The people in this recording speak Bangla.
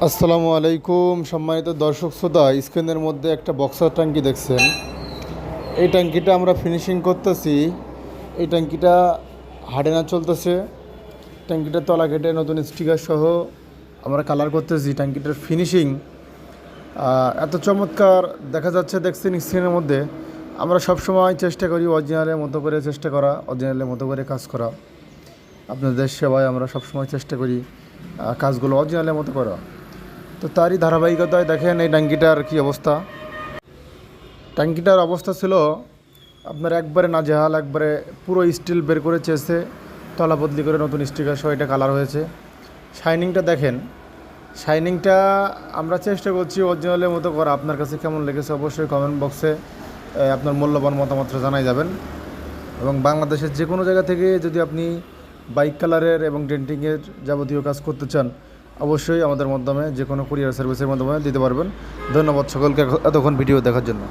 আসসালামু আলাইকুম সম্মানিত দর্শক শ্রোতা, স্ক্রিনের মধ্যে একটা বক্সার ট্যাঙ্কি দেখছেন। এই ট্যাঙ্কিটা আমরা ফিনিশিং করতেছি। এই ট্যাঙ্কিটা হাডেনা চলতেছে। ট্যাঙ্কিটার তলা কেটে নতুন স্টিকার সহ আমরা কালার করতেছি। ট্যাঙ্কিটার ফিনিশিং এত চমৎকার দেখা যাচ্ছে দেখছেন স্ক্রিনের মধ্যে। আমরা সবসময় চেষ্টা করি অরিজিনালের মতো করে অরিজিনালের মতো করে কাজ করা। আপনাদের সেবায় আমরা সবসময় চেষ্টা করি কাজগুলো অরিজিনালের মতো করা। তো তারই ধারাবাহিকতায় দেখেন এই ট্যাঙ্কিটার কী অবস্থা। ট্যাঙ্কিটার অবস্থা ছিল আপনার একবারে নাজেহাল, একবারে পুরো স্টিল বের করে চেয়েছে, তলা বদলি করে নতুন স্টিকার সহ এটা কালার হয়েছে। শাইনিংটা দেখেন, শাইনিংটা আমরা চেষ্টা করছি অরিজিনালের মতো করা। আপনার কাছে কেমন লেগেছে অবশ্যই কমেন্ট বক্সে আপনার মূল্যবান মতামত জানাই যাবেন। এবং বাংলাদেশের যে কোনো জায়গা থেকে যদি আপনি বাইক কালারের এবং ডেন্টিংয়ের যাবতীয় কাজ করতে চান, অবশ্যই আমাদের মাধ্যমে যে কোনো কুরিয়ার সার্ভিসের মাধ্যমে দিতে পারবেন। ধন্যবাদ সকলকে এতক্ষণ ভিডিও দেখার জন্য।